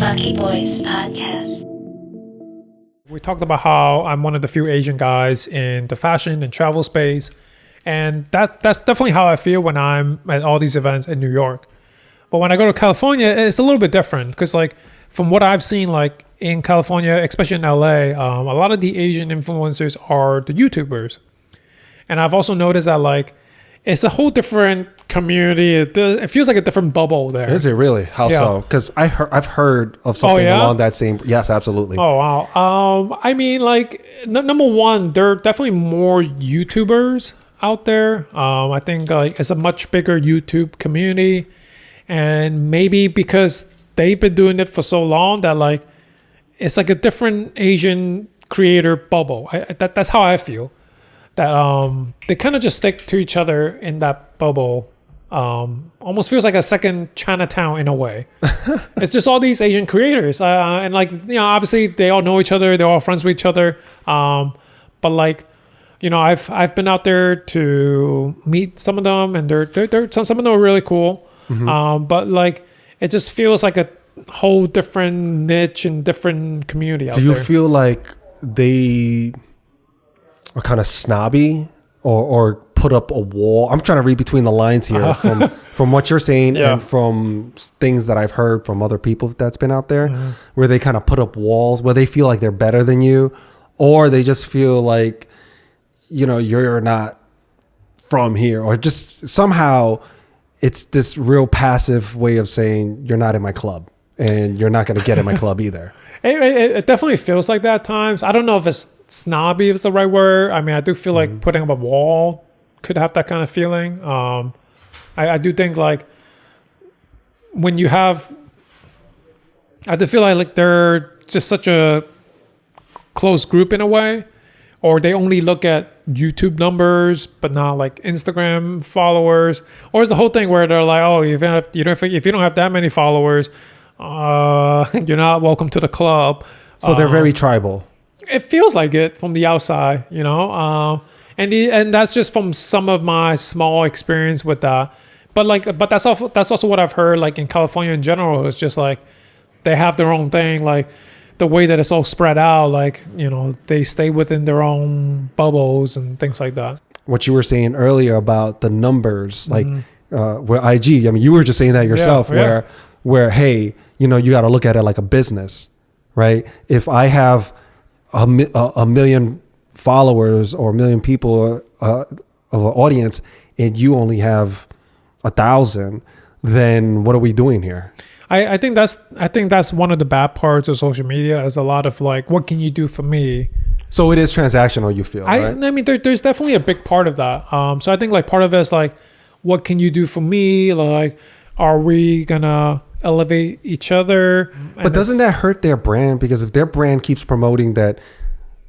Lucky Boys Podcast. We talked about how I'm one of the few Asian guys in the fashion and travel space. And that's definitely how I feel when I'm at all these events in New York. But when I go to California, it's a little bit different because, like, from what I've seen, like in California, especially in LA, a lot of the Asian influencers are the YouTubers. And I've also noticed that, like, it's a whole different community. It feels like a different bubble there. Is it really? How so? Because I've heard of something along that same. Yes, absolutely. Oh wow. I mean, like, number one, there are definitely more YouTubers out there. I think like it's a much bigger YouTube community, and maybe because they've been doing it for so long that like it's like a different Asian creator bubble. That's how I feel. That they kind of just stick to each other in that bubble. Almost feels like a second Chinatown in a way. It's just all these Asian creators, and like, you know, obviously they all know each other, they're all friends with each other. But like, you know, I've been out there to meet some of them, and they're some of them are really cool. Mm-hmm. But like, it just feels like a whole different niche and different community out there. Do you feel like they are kind of snobby or put up a wall? I'm trying to read between the lines here from what you're saying and from things that I've heard from other people that's been out there, where they kind of put up walls, where they feel like they're better than you, or they just feel like, you know, you're not from here, or just somehow it's this real passive way of saying you're not in my club and you're not going to get in my club either. It definitely feels like that at times. I don't know if it's snobby is the right word. I mean, I do feel like putting up a wall could have that kind of feeling. I do think like when you have, I do feel like they're just such a close group in a way, or they only look at YouTube numbers but not like Instagram followers, or it's the whole thing where they're like, oh, if you don't have that many followers, you're not welcome to the club. So they're very tribal. It feels like it from the outside, you know, and that's just from some of my small experience with that. But that's also what I've heard, like in California in general. It's just like they have their own thing, like the way that it's all spread out. Like, you know, they stay within their own bubbles and things like that. What you were saying earlier about the numbers, like where IG. I mean, you were just saying that yourself, where hey, you know, you got to look at it like a business, right? If I have a million followers or a million people of an audience, and you only have 1,000, then what are we doing here? I think that's one of the bad parts of social media, is a lot of like, what can you do for me? So it is transactional, you feel, right? I mean, there's definitely a big part of that. So I think like part of it is like, what can you do for me? Like, are we gonna elevate each other? But doesn't that hurt their brand? Because if their brand keeps promoting that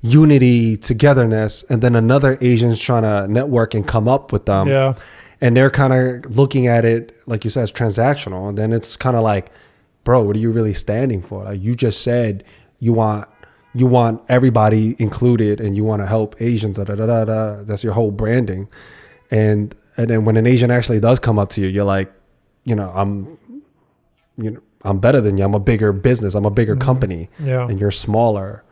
unity, togetherness, and then another Asian's trying to network and come up with them, and they're kind of looking at it, like you said, as transactional, and then it's kind of like, bro, what are you really standing for? Like, you just said you want everybody included and you want to help Asians, that's your whole branding. And then when an Asian actually does come up to you, you're like, you know, I'm better than you. I'm a bigger business. I'm a bigger company. Yeah. And you're smaller.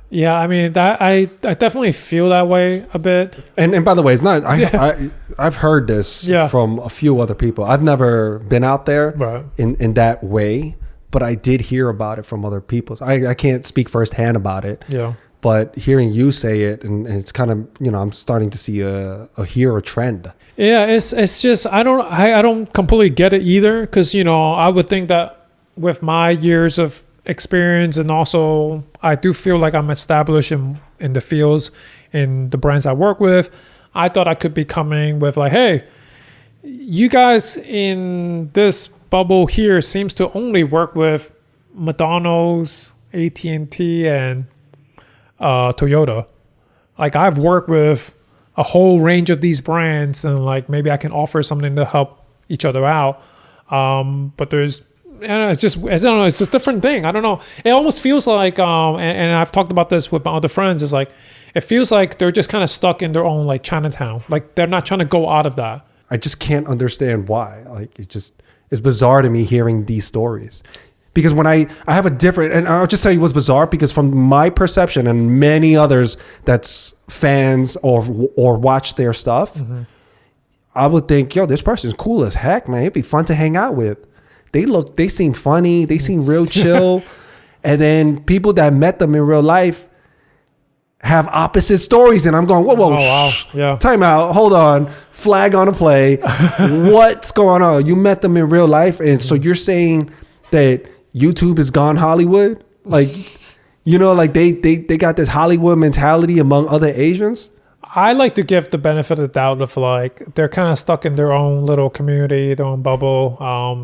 Yeah, I mean, that I definitely feel that way a bit. And by the way, it's not. I've heard this from a few other people. I've never been out there in that way, but I did hear about it from other people. So I can't speak firsthand about it. Yeah. But hearing you say it, and it's kind of, you know, I'm starting to see a trend. Yeah, it's just I don't completely get it either, because, you know, I would think that with my years of experience, and also I do feel like I'm established in the fields, in the brands I work with, I thought I could be coming with like, hey, you guys in this bubble here seems to only work with McDonald's, AT&T, and Toyota. Like, I've worked with a whole range of these brands, and like maybe I can offer something to help each other out. But there's, I don't know, it's just a different thing. I don't know. It almost feels like, and I've talked about this with my other friends, is like, it feels like they're just kind of stuck in their own like Chinatown. Like, they're not trying to go out of that. I just can't understand why. Like, it's bizarre to me hearing these stories. Because when I have a different, and I'll just tell you what's bizarre, because from my perception and many others that's fans or watch their stuff, I would think, yo, this person's cool as heck, man. It'd be fun to hang out with. They seem funny. They seem real chill. And then people that met them in real life have opposite stories. And I'm going, whoa, Oh, wow. Yeah. time out. Hold on. Flag on a play. What's going on? You met them in real life. And so you're saying that YouTube is gone Hollywood? Like, you know, like they got this Hollywood mentality among other Asians? I like to give the benefit of the doubt of like they're kind of stuck in their own little community, their own bubble.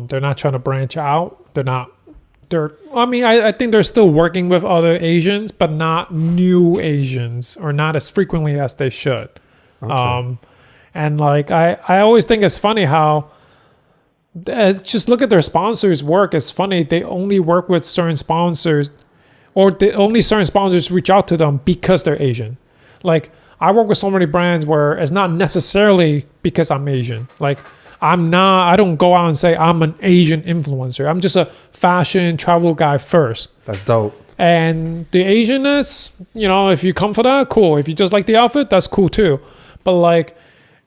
They're not trying to branch out. I think they're still working with other Asians, but not new Asians, or not as frequently as they should. Okay. And like I always think it's funny how just look at their sponsors' work. It's funny, they only work with certain sponsors, or only certain sponsors reach out to them because they're Asian. Like, I work with so many brands where it's not necessarily because I'm Asian. Like, I don't go out and say I'm an Asian influencer. I'm just a fashion travel guy first. That's dope. And the Asianness, you know, if you come for that, cool. If you just like the outfit, that's cool too. But like,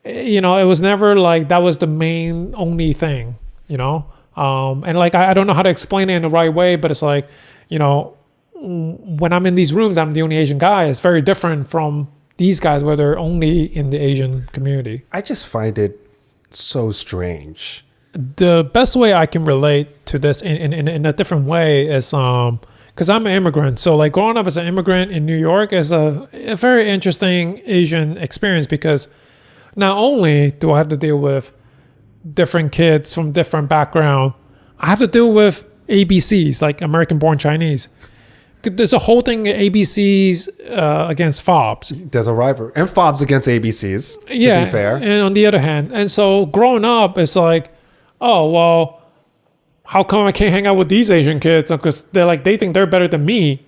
you know, it was never like that was the main only thing, you know? And like, I don't know how to explain it in the right way, but it's like, you know, when I'm in these rooms, I'm the only Asian guy. It's very different from these guys where they're only in the Asian community. I just find it so strange. The best way I can relate to this in a different way is because I'm an immigrant. So like growing up as an immigrant in New York is a very interesting Asian experience, because not only do I have to deal with different kids from different background, I have to deal with ABCs, like American born Chinese. There's a whole thing ABCs against FOBs. There's a rivalry. And FOBs against ABCs, to be fair. And on the other hand, and so growing up, it's like, oh, well, how come I can't hang out with these Asian kids? Because they think they're better than me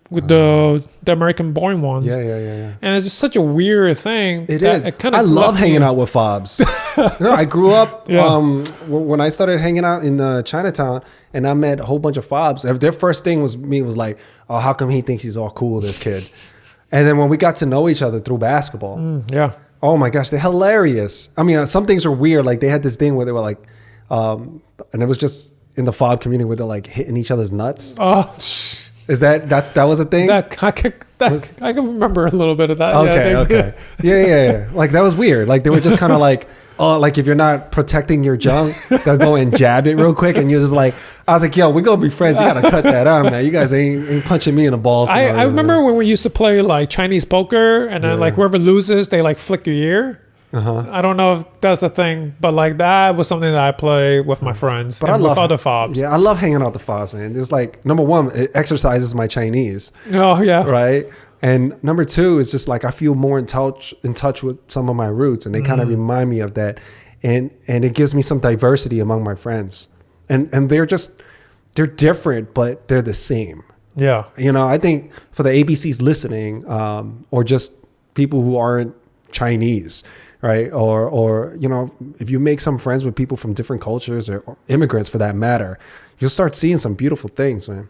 with the American born ones. Yeah. And it's just such a weird thing. It is. I love hanging out with FOBs. You know, I grew up when I started hanging out in Chinatown, and I met a whole bunch of FOBs. Their first thing was like, oh, how come he thinks he's all cool, this kid? And then when we got to know each other through basketball, oh my gosh, they're hilarious. I mean, some things are weird. Like they had this thing where they were like, and it was just in the FOB community where they're like hitting each other's nuts. Oh, is that was a thing? I can remember a little bit of that. Okay. Yeah. Like that was weird. Like they were just kind of like, oh, like if you're not protecting your junk, they'll go and jab it real quick, and you're just like, I was like, yo, we're gonna be friends. You gotta cut that out, man. You guys ain't punching me in the balls. I remember when we used to play like Chinese poker, and then like whoever loses, they like flick your ear. I don't know if that's a thing, but like that was something that I play with my friends, but I love other FOBs. Yeah, I love hanging out with the FOBs, man. It's like, number one, it exercises my Chinese. Oh yeah, right. And number two, it's just like I feel more in touch with some of my roots, and they kind of remind me of that, and it gives me some diversity among my friends, and they're different, but they're the same. Yeah, you know, I think for the ABCs listening, or just people who aren't Chinese, right? Or, you know, if you make some friends with people from different cultures or immigrants for that matter, you'll start seeing some beautiful things, man.